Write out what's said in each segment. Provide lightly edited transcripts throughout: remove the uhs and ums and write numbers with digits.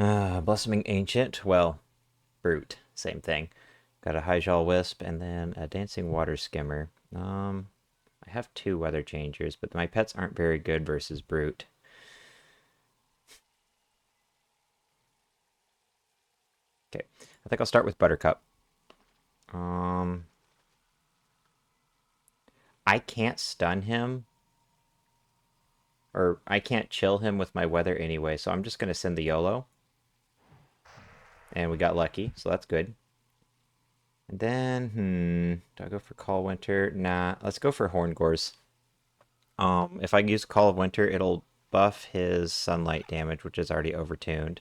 Blossoming Ancient. Well, Brute. Same thing. Got a Hyjal Wisp and then a Dancing Water Skimmer. I have two Weather Changers, but my pets aren't very good versus Brute. Okay, I think I'll start with Buttercup. Um, I can't stun him, or I can't chill him with my weather anyway, so I'm just going to send the YOLO. And we got lucky, so that's good. And then, do I go for Call Winter? Nah, let's go for Horngors. If I use Call of Winter, it'll buff his Sunlight damage, which is already overtuned.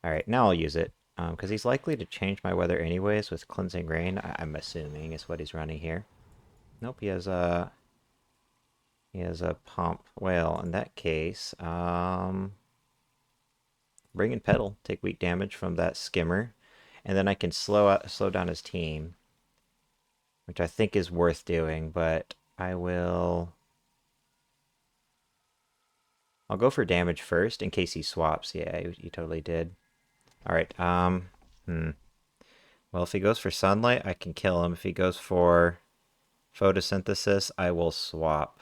Alright, now I'll use it. Because he's likely to change my weather anyways with Cleansing Rain, I'm assuming is what he's running here. Nope, he has a pump. Well, in that case, bring in Petal, take weak damage from that skimmer, and then I can slow down his team, which I think is worth doing, but I'll go for damage first in case he swaps. Yeah, he totally did. Alright, well, if he goes for Sunlight, I can kill him. If he goes for Photosynthesis, I will swap.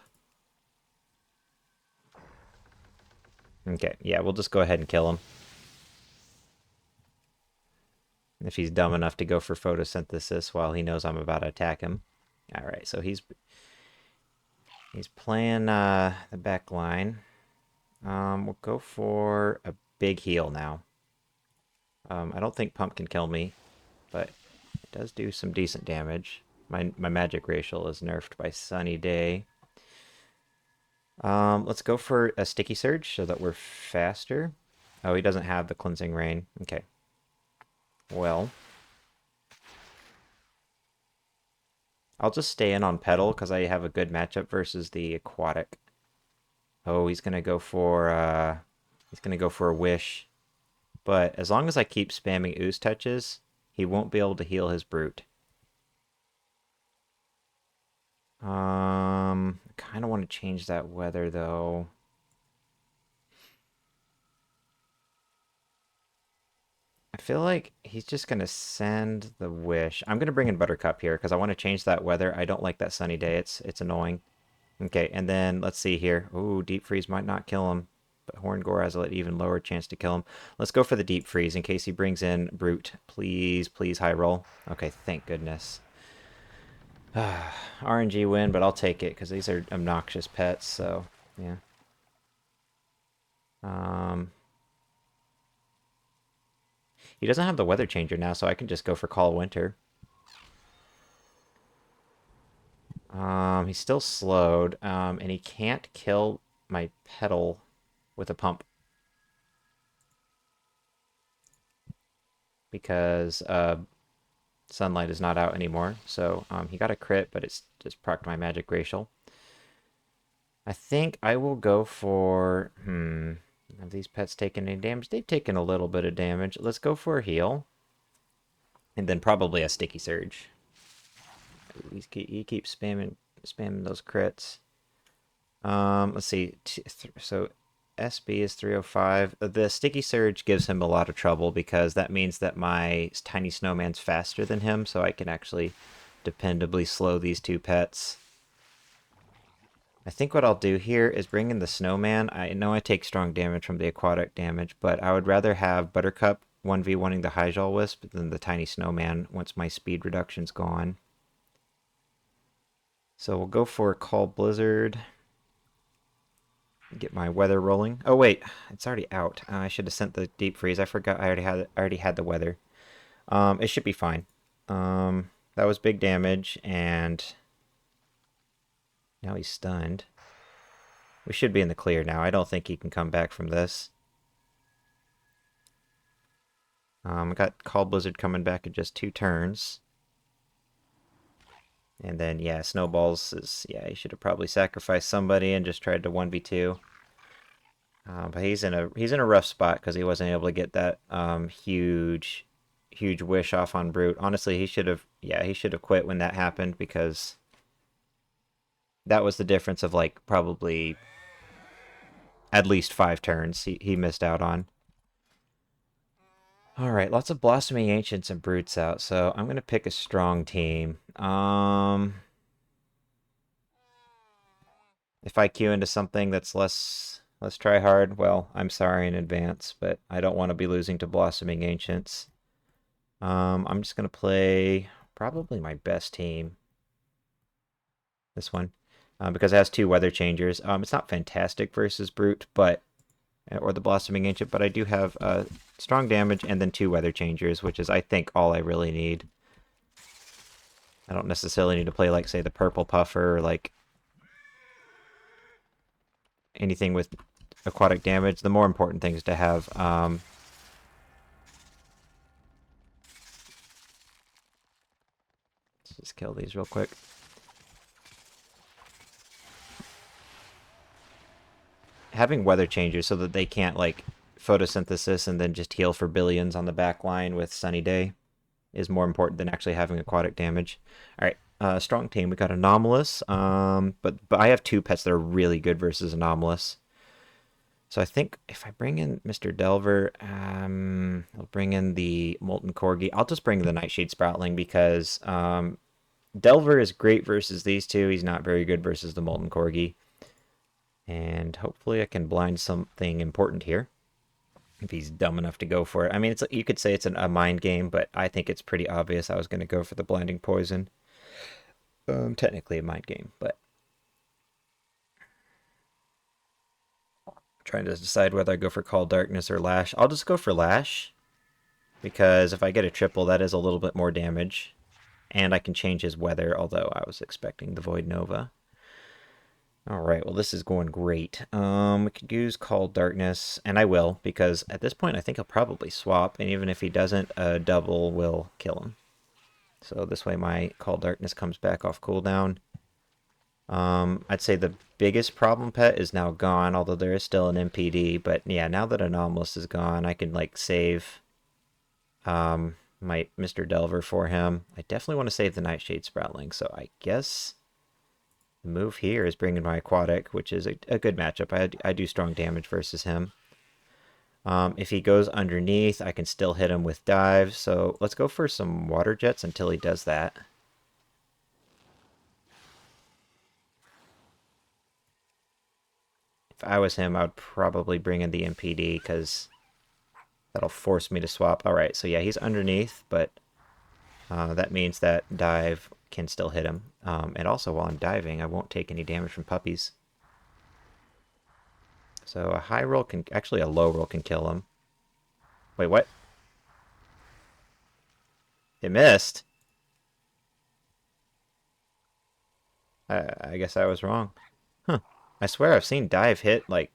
Okay, yeah, we'll just go ahead and kill him. If he's dumb enough to go for Photosynthesis while he knows I'm about to attack him. Alright, so he's playing the back line. We'll go for a big heal now. I don't think Pump can kill me, but it does do some decent damage. My magic racial is nerfed by Sunny Day. Let's go for a Sticky Surge so that we're faster. Oh, he doesn't have the Cleansing Rain. Okay. Well, I'll just stay in on Petal because I have a good matchup versus the Aquatic. Oh, he's gonna go for a Wish. But as long as I keep spamming Ooze Touches, he won't be able to heal his Brute. I kind of want to change that weather, though. I feel like he's just going to send the Wish. I'm going to bring in Buttercup here because I want to change that weather. I don't like that Sunny Day. It's annoying. Okay, and then let's see here. Ooh, Deep Freeze might not kill him, but Horngore has an even lower chance to kill him. Let's go for the Deep Freeze in case he brings in Brute. Please, please, high roll. Okay, thank goodness. RNG win, but I'll take it because these are obnoxious pets, so yeah. He doesn't have the weather changer now, so I can just go for Call Winter. He's still slowed, and he can't kill my Petal with a pump. Because Sunlight is not out anymore. So he got a crit, but it's just procced my magic racial. I think I will go for... Have these pets taken any damage? They've taken a little bit of damage. Let's go for a heal. And then probably a Sticky Surge. He keeps spamming those crits. Let's see. So SB is 305. The Sticky Surge gives him a lot of trouble because that means that my Tiny Snowman's faster than him, so I can actually dependably slow these two pets. I think what I'll do here is bring in the Snowman. I know I take strong damage from the aquatic damage, but I would rather have Buttercup 1v1ing the Hyjal Wisp than the Tiny Snowman once my speed reduction's gone. So we'll go for Call Blizzard. Get my weather rolling. Oh wait, it's already out. I should have sent the Deep Freeze. I forgot I already had the weather. It should be fine. That was big damage, and now he's stunned. We should be in the clear now. I don't think he can come back from this. I got Call Blizzard coming back in just 2 turns. And then, yeah, Snowballs is... Yeah, he should have probably sacrificed somebody and just tried to 1v2. But he's in a rough spot because he wasn't able to get that huge wish off on Brute. Honestly, he should have quit when that happened because that was the difference of like probably at least 5 turns he missed out on. Alright, lots of Blossoming Ancients and Brutes out, so I'm going to pick a strong team. If I queue into something that's less try hard, well, I'm sorry in advance, but I don't want to be losing to Blossoming Ancients. I'm just going to play probably my best team. This one. Because it has 2 weather changers. It's not fantastic versus Brute, but or the Blossoming Ancient, but I do have strong damage and then 2 weather changers, which is, I think, all I really need. I don't necessarily need to play, like, say, the Purple Puffer or, like, anything with aquatic damage. The more important thing is to have let's just kill these real quick. Having weather changers so that they can't, like, photosynthesis and then just heal for billions on the back line with Sunny Day is more important than actually having aquatic damage. All right, strong team. We got Anomalous, but I have 2 pets that are really good versus Anomalous. So I think if I bring in Mr. Delver, I'll bring in the Molten Corgi. I'll just bring the Nightshade Sproutling because Delver is great versus these 2. He's not very good versus the Molten Corgi. And hopefully I can blind something important here. If he's dumb enough to go for it. I mean, you could say it's a mind game, but I think it's pretty obvious I was going to go for the Blinding Poison. Technically a mind game, but trying to decide whether I go for Call Darkness or Lash. I'll just go for Lash, because if I get a triple, that is a little bit more damage. And I can change his weather, although I was expecting the Void Nova. Alright, well this is going great. We could use Call Darkness, and I will, because at this point I think he'll probably swap, and even if he doesn't, a double will kill him. So this way my Call Darkness comes back off cooldown. I'd say the biggest problem pet is now gone, although there is still an MPD, but yeah, now that Anomalous is gone, I can, like, save my Mr. Delver for him. I definitely want to save the Nightshade Sproutling, so I guess the move here is bringing my Aquatic, which is a good matchup. I do strong damage versus him. If he goes underneath, I can still hit him with Dive, so let's go for some Water Jets until he does that. If I was him, I would probably bring in the MPD, because that'll force me to swap. Alright, so yeah, he's underneath, but that means that Dive can still hit him. And also, while I'm diving, I won't take any damage from puppies. So a high roll can... Actually, a low roll can kill him. Wait, what? It missed? I guess I was wrong. Huh. I swear I've seen Dive hit, like,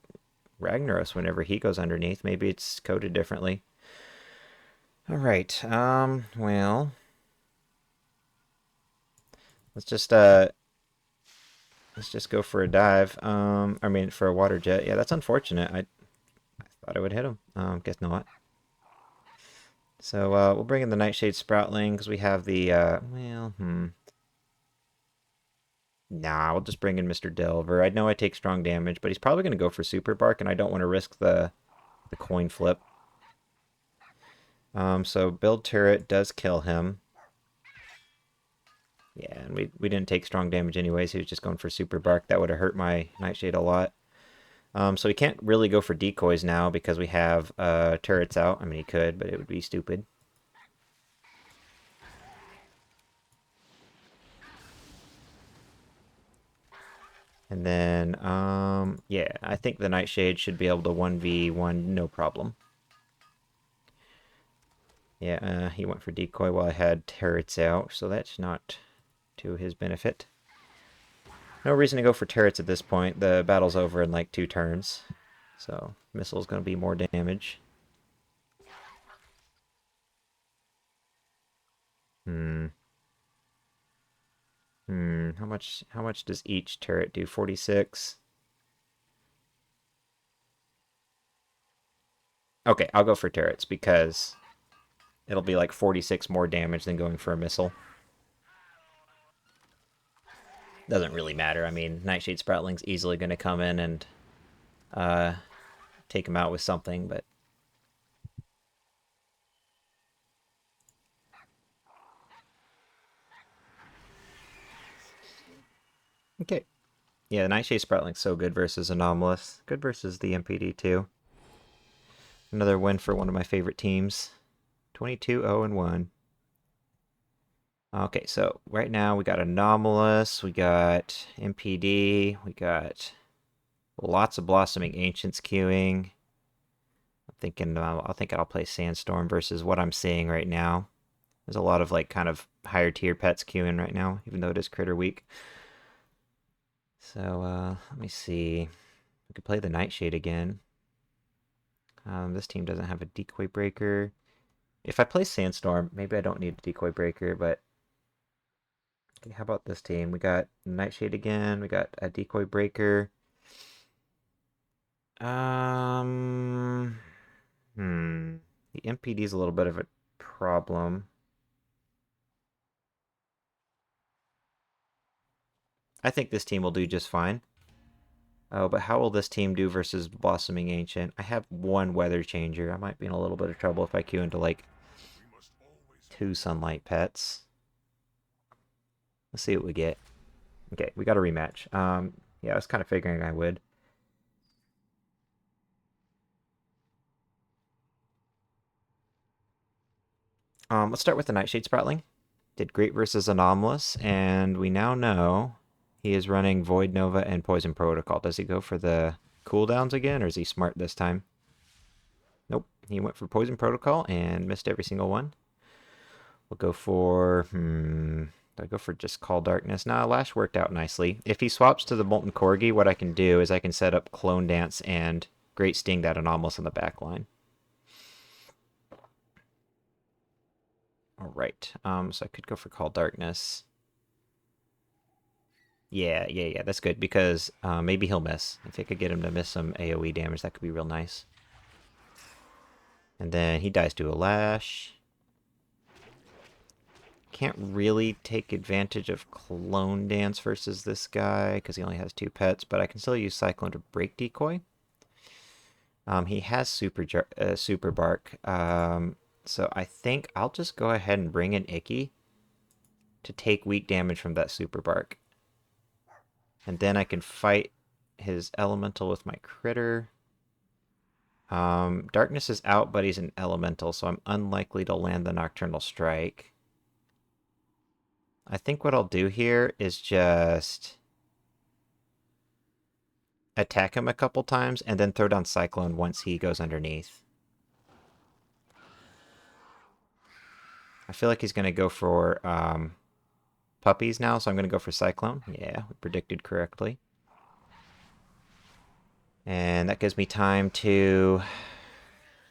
Ragnaros whenever he goes underneath. Maybe it's coded differently. Alright, well... Let's just go for a dive. I mean, for a water jet. Yeah, that's unfortunate. I thought I would hit him. Guess not. So, we'll bring in the Nightshade Sproutling, because we have the, Nah, we'll just bring in Mr. Delver. I know I take strong damage, but he's probably going to go for Super Bark, and I don't want to risk the coin flip. So Build Turret does kill him. Yeah, and we didn't take strong damage anyways. He was just going for Super Bark. That would have hurt my Nightshade a lot. So he can't really go for decoys now because we have turrets out. I mean, he could, but it would be stupid. And then, yeah, I think the Nightshade should be able to 1v1 no problem. Yeah, he went for decoy while I had turrets out, so that's not to his benefit. No reason to go for turrets at this point. The battle's over in like 2 turns. So, missile's going to be more damage. How much does each turret do? 46? Okay, I'll go for turrets because it'll be like 46 more damage than going for a missile. Doesn't really matter. I mean, Nightshade Sproutling's easily going to come in and take him out with something, but... Okay. Yeah, the Nightshade Sproutlink's so good versus Anomalous. Good versus the MPD too. Another win for one of my favorite teams. 22-0-1. Okay, so right now we got Anomalous, we got MPD, we got lots of Blossoming Ancients queuing. I think I'll play Sandstorm versus what I'm seeing right now. There's a lot of like kind of higher tier pets queuing right now, even though it is Critter Week. So let me see. We could play the Nightshade again. This team doesn't have a Decoy Breaker. If I play Sandstorm, maybe I don't need a Decoy Breaker, but okay, how about this team? We got Nightshade again. We got a Decoy Breaker. Um, The MPD is a little bit of a problem. I think this team will do just fine. Oh, but how will this team do versus Blossoming Ancient? I have one Weather Changer. I might be in a little bit of trouble if I queue into like 2 Sunlight Pets. Let's see what we get. Okay, we got a rematch. Yeah, I was kind of figuring I would. Let's start with the Nightshade Sproutling. Did great versus Anomalous, and we now know he is running Void Nova and Poison Protocol. Does he go for the cooldowns again, or is he smart this time? Nope, he went for Poison Protocol and missed every single one. We'll go for, do I go for just Call Darkness? Nah, Lash worked out nicely. If he swaps to the Molten Corgi, what I can do is I can set up Clone Dance and Great Sting that Anomalous on the back line. All right, so I could go for Call Darkness. Yeah, that's good, because maybe he'll miss. If I could get him to miss some AoE damage, that could be real nice. And then he dies to a Lash. Can't really take advantage of Clone Dance versus this guy, because he only has 2 pets, but I can still use Cyclone to break Decoy. He has Super Bark, so I think I'll just go ahead and bring in Icky to take weak damage from that Super Bark. And then I can fight his Elemental with my Critter. Darkness is out, but he's an Elemental, so I'm unlikely to land the Nocturnal Strike. I think what I'll do here is just attack him a couple times and then throw down Cyclone once he goes underneath. I feel like he's going to go for puppies now, so I'm going to go for Cyclone. Yeah, we predicted correctly. And that gives me time to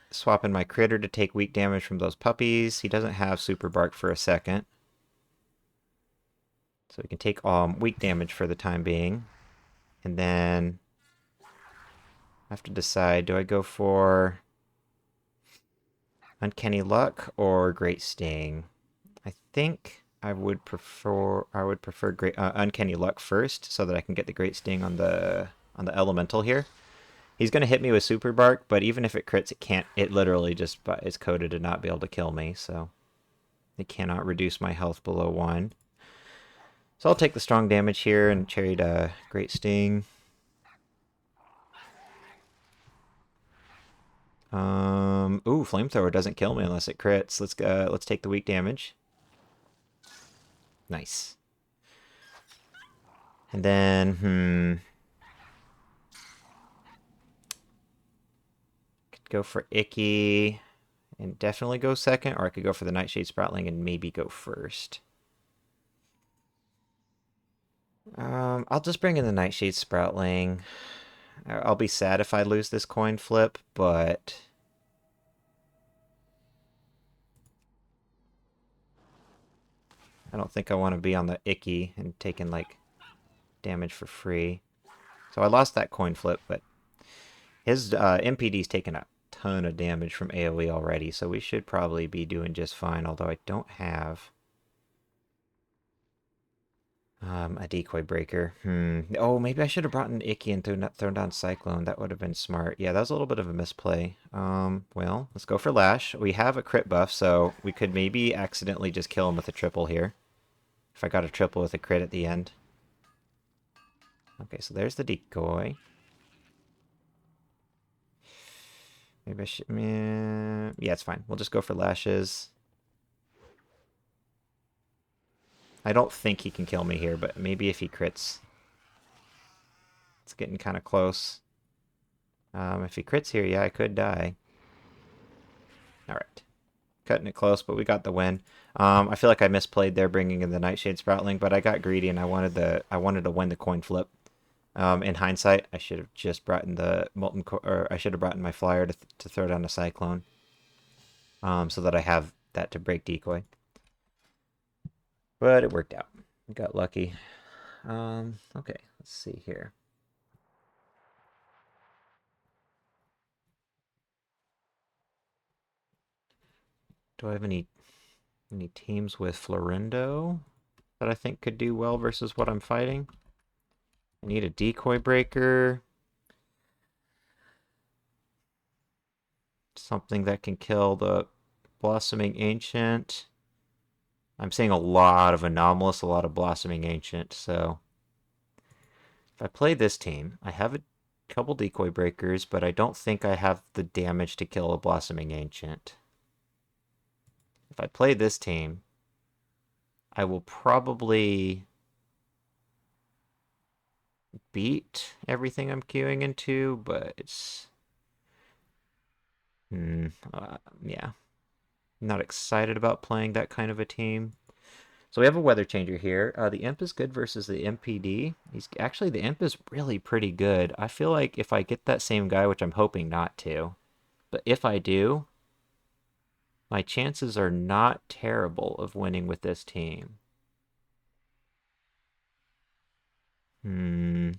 swap in my Critter to take weak damage from those puppies. He doesn't have Super Bark for a second. So we can take weak damage for the time being. And then I have to decide, do I go for Uncanny Luck or Great Sting? I think I would prefer great Uncanny Luck first, so that I can get the Great Sting on the Elemental here. He's gonna hit me with Super Bark, but even if it crits, it can't. It literally just is coded to not be able to kill me, so it cannot reduce my health below 1. So I'll take the strong damage here and trade Great Sting. Ooh, Flamethrower doesn't kill me unless it crits. Let's take the weak damage. Nice. And then, could go for Icky and definitely go second, or I could go for the Nightshade Sproutling and maybe go first. I'll just bring in the Nightshade Sproutling. I'll be sad if I lose this coin flip, but I don't think I want to be on the Icky and taking, like, damage for free. So I lost that coin flip, but his MPD's taken a ton of damage from AoE already, so we should probably be doing just fine, although I don't have a Decoy Breaker. Oh, maybe I should have brought in Icky and thrown down Cyclone. That would have been smart. Yeah, that was a little bit of a misplay. Well, let's go for Lash. We have a crit buff, so we could maybe accidentally just kill him with a triple here. If I got a triple with a crit at the end. Okay, so there's the decoy. Maybe I should... Yeah, it's fine. We'll just go for lashes. I don't think he can kill me here, but maybe if he crits. It's getting kind of close. If he crits here, yeah, I could die. Alright. Cutting it close, but we got the win. I feel like I misplayed there bringing in the Nightshade Sproutling, but I got greedy and I wanted to win the coin flip. In hindsight, I should have just brought in the or I should have brought in my flyer to throw down a cyclone, so that I have that to break decoy. But it worked out. We got lucky. Okay, let's see here. Do I have any teams with Florindo that I think could do well versus what I'm fighting? I need a decoy breaker. Something that can kill the Blossoming Ancient. I'm seeing a lot of Anomalous, a lot of Blossoming Ancient, so if I play this team, I have a couple decoy breakers, but I don't think I have the damage to kill a Blossoming Ancient. If I play this team, I will probably beat everything I'm queuing into, but it's... yeah. Not excited about playing that kind of a team. So we have a weather changer here. The Imp is good versus the MPD. The Imp is really pretty good. I feel like if I get that same guy, which I'm hoping not to, but if I do, my chances are not terrible of winning with this team. Hmm.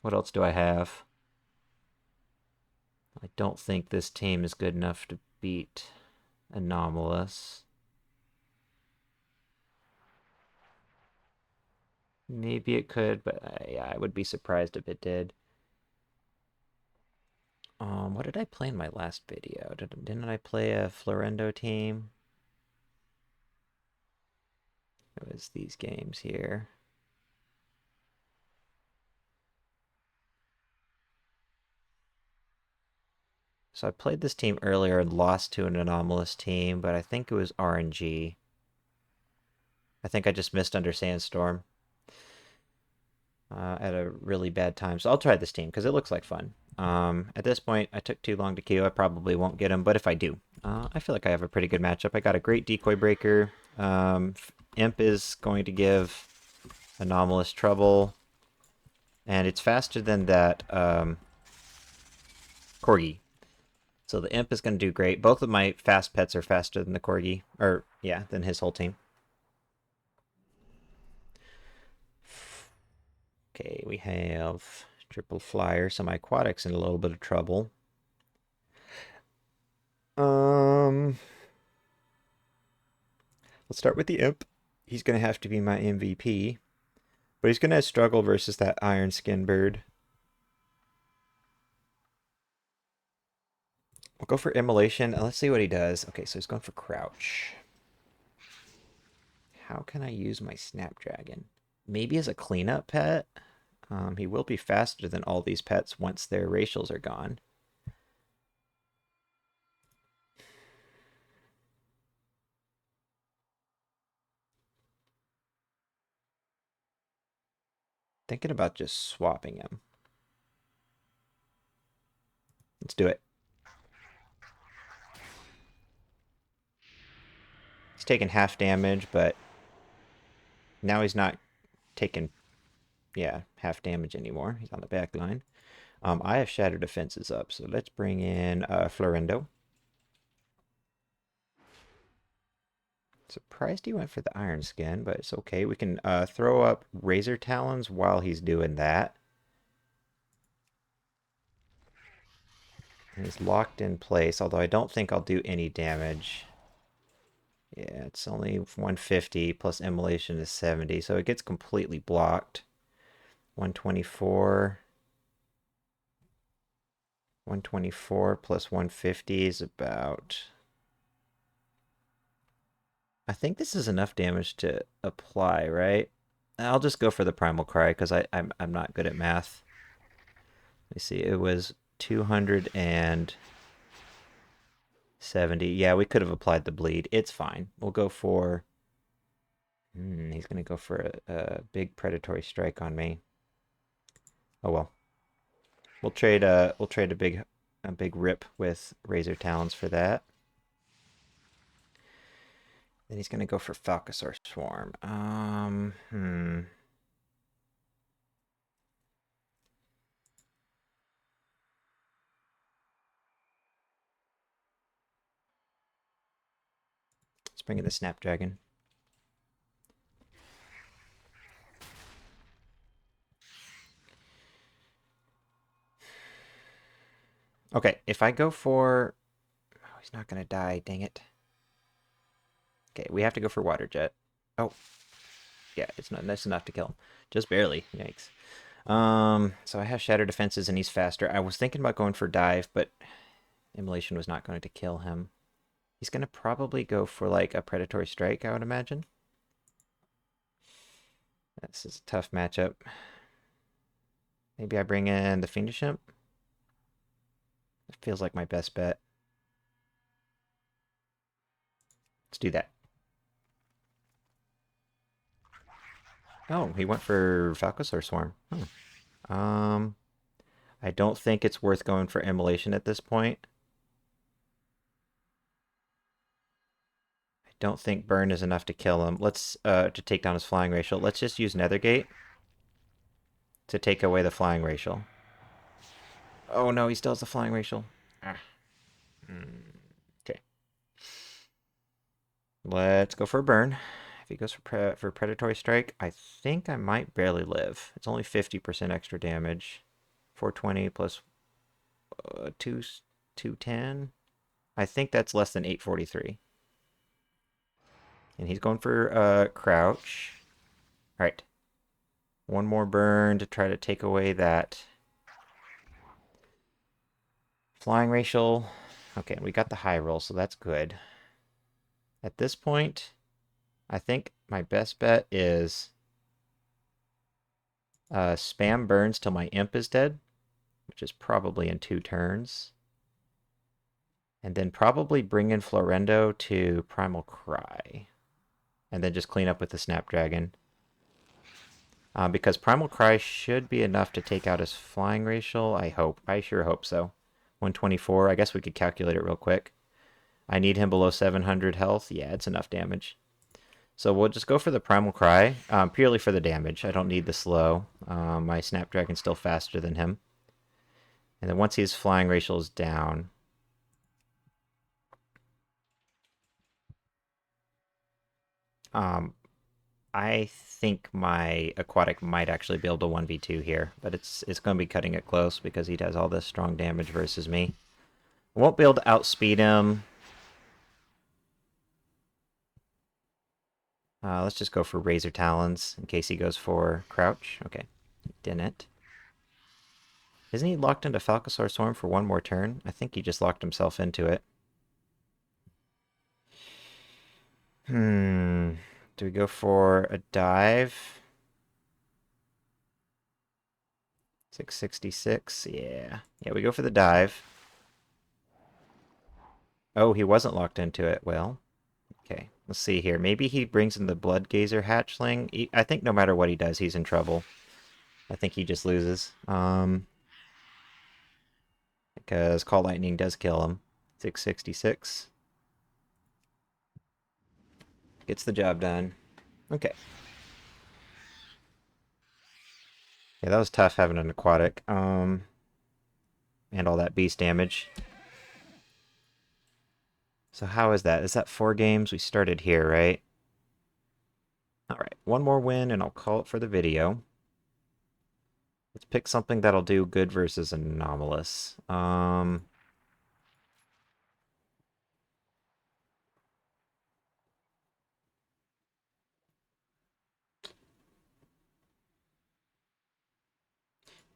What else do I have? I don't think this team is good enough to beat Anomalous. Maybe it could, but yeah, I would be surprised if it did. What did I play in my last video? Didn't I play a Florendo team? It was these games here. So I played this team earlier and lost to an Anomalous team, but I think it was RNG. I think I just missed under Sandstorm at a really bad time. So I'll try this team because it looks like fun. At this point, I took too long to queue. I probably won't get him, but if I do, I feel like I have a pretty good matchup. I got a great decoy breaker. Imp is going to give Anomalous trouble, and it's faster than that Corgi. So the Imp is going to do great. Both of my fast pets are faster than the Corgi, or yeah, than his whole team. Okay, we have triple flyer, so my aquatic's in a little bit of trouble. Let's start with the Imp. He's going to have to be my MVP, but he's going to struggle versus that Iron Skin Bird. We'll go for Immolation. Let's see what he does. Okay, so he's going for Crouch. How can I use my Snapdragon? Maybe as a cleanup pet? He will be faster than all these pets once their racials are gone. Thinking about just swapping him. Let's do it. He's taking half damage, but now he's not taking, yeah, half damage anymore. He's on the back line. I have Shattered Defenses up, so let's bring in Florindo. Surprised he went for the Iron Skin, but it's okay. We can throw up Razor Talons while he's doing that. And he's locked in place, although I don't think I'll do any damage. Yeah, it's only 150 plus Immolation is 70, so it gets completely blocked. 124. 124 plus 150 is about... I think this is enough damage to apply, right? I'll just go for the Primal Cry because I'm not good at math. Let me see. It was 270. Yeah, we could have applied the bleed. It's fine. We'll go for... he's going to go for a big predatory strike on me. Oh well. We'll trade a big rip with Razor Talons for that. Then he's gonna go for Falcosaur Swarm. Let's bring in the Snapdragon. Okay, if I go for... Oh, he's not gonna die, dang it. Okay, we have to go for Water Jet. Oh. Yeah, it's not nice enough to kill him. Just barely. Yikes. So I have Shatter Defenses and he's faster. I was thinking about going for Dive, but Immolation was not going to kill him. He's going to probably go for like a Predatory Strike, I would imagine. This is a tough matchup. Maybe I bring in the Fiendish Imp. It feels like my best bet. Let's do that. Oh, he went for Falcosaur Swarm. I don't think it's worth going for Immolation at this point. I don't think Burn is enough to kill him. Let's, to take down his Flying Racial. Let's just use Nethergate to take away the Flying Racial. Oh no, he still has the Flying Racial. Okay. Let's go for a Burn. If he goes for Predatory Strike, I think I might barely live. It's only 50% extra damage. 420 plus 210. I think that's less than 843. And he's going for Crouch. Alright. One more burn to try to take away that Flying Racial. Okay, we got the high roll, so that's good. At this point, I think my best bet is spam burns till my imp is dead, which is probably in 2 turns. And then probably bring in Florendo to Primal Cry. And then just clean up with the Snapdragon. Because Primal Cry should be enough to take out his Flying Racial, I hope. I sure hope so. 124, I guess we could calculate it real quick. I need him below 700 health. Yeah, it's enough damage. So we'll just go for the Primal Cry, purely for the damage. I don't need the slow. My Snapdragon's still faster than him. And then once his Flying Racial is down... I think my Aquatic might actually be able to 1v2 here, but it's going to be cutting it close because he does all this strong damage versus me. I won't be able to outspeed him. Let's just go for Razor Talons in case he goes for Crouch. Okay, he didn't. Isn't he locked into Falcosaur Swarm for one more turn? I think he just locked himself into it. Do we go for a dive? 666, yeah. Yeah, we go for the dive. Oh, he wasn't locked into it. Well, okay. Let's see here. Maybe he brings in the Blood Gazer hatchling. I think no matter what he does, he's in trouble. I think he just loses. Because Call Lightning does kill him. 666. Gets the job done. Okay. Yeah, that was tough having an aquatic. And all that beast damage. So how is that? Is that 4 games? We started here, right? Alright, one more win and I'll call it for the video. Let's pick something that'll do good versus anomalous.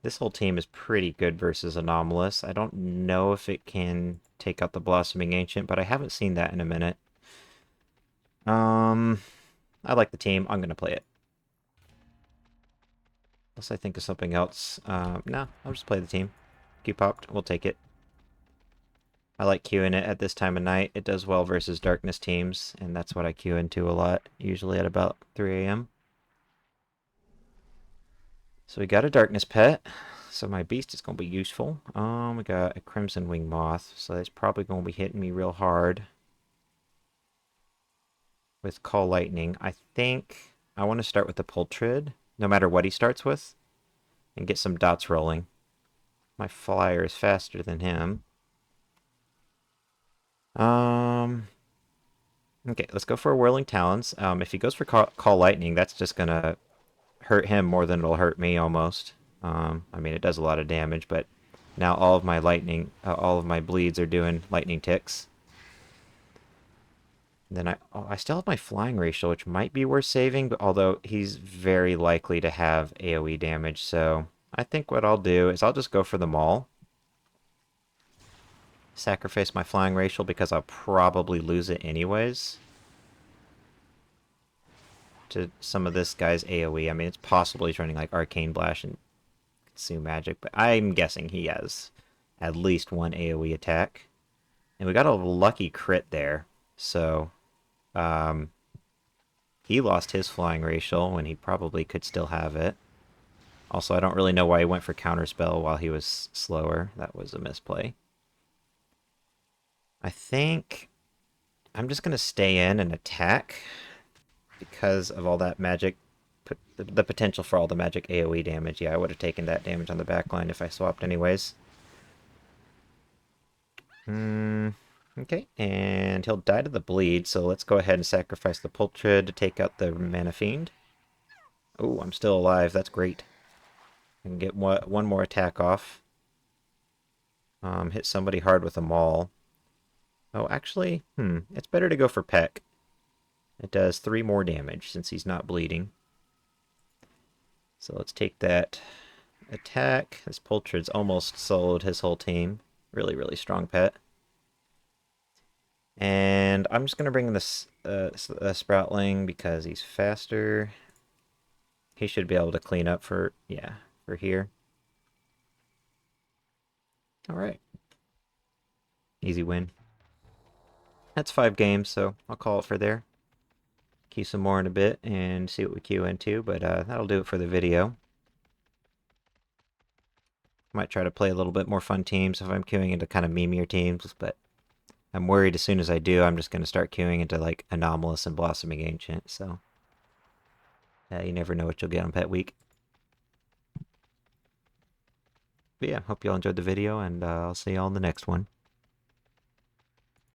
This whole team is pretty good versus anomalous. I don't know if it can take out the Blossoming Ancient, but I haven't seen that in a minute. I like the team. I'm gonna play it. Unless I think of something else. No, I'll just play the team. Q popped. We'll take it. I like queuing it at this time of night. It does well versus darkness teams, and that's what I queue into a lot, usually at about 3 a.m. So we got a darkness pet. So my beast is going to be useful. We got a crimson wing moth, so that's probably going to be hitting me real hard with call lightning. I think I want to start with the Pultrid, no matter what he starts with, and get some dots rolling. My flyer is faster than him. Okay, let's go for a Whirling Talons. If he goes for call lightning, that's just going to hurt him more than it'll hurt me almost. I mean, it does a lot of damage, but now all of my all of my bleeds are doing lightning ticks. And then I still have my flying racial, which might be worth saving, but although he's very likely to have AoE damage, so I think what I'll do is I'll just go for the maul. Sacrifice my flying racial because I'll probably lose it anyways to some of this guy's AoE. I mean, it's possible he's running like Arcane Blast and Consume Magic, but I'm guessing he has at least one AoE attack. And we got a lucky crit there, so he lost his flying racial when he probably could still have it. Also, I don't really know why he went for counterspell while he was slower. That was a misplay. I think I'm just going to stay in and attack because of all that magic, the potential for all the magic AoE damage. Yeah, I would have taken that damage on the backline if I swapped anyways. Okay, and he'll die to the bleed, so let's go ahead and sacrifice the Pultrid to take out the Mana Fiend. Oh, I'm still alive. That's great. I can get one more attack off. Hit somebody hard with a maul. Oh, actually, it's better to go for Peck. It does 3 more damage since he's not bleeding. So let's take that attack. This Pultrid's almost soloed his whole team. Really, really strong pet. And I'm just going to bring this Sproutling because he's faster. He should be able to clean up for here. Alright. Easy win. That's 5 games, so I'll call it for there. Queue some more in a bit and see what we queue into, but that'll do it for the video. Might try to play a little bit more fun teams if I'm queuing into kind of memeier teams, but I'm worried as soon as I do, I'm just going to start queuing into like Anomalous and Blossoming Ancient, so you never know what you'll get on Pet Week. But yeah, hope you all enjoyed the video, and I'll see you all in the next one.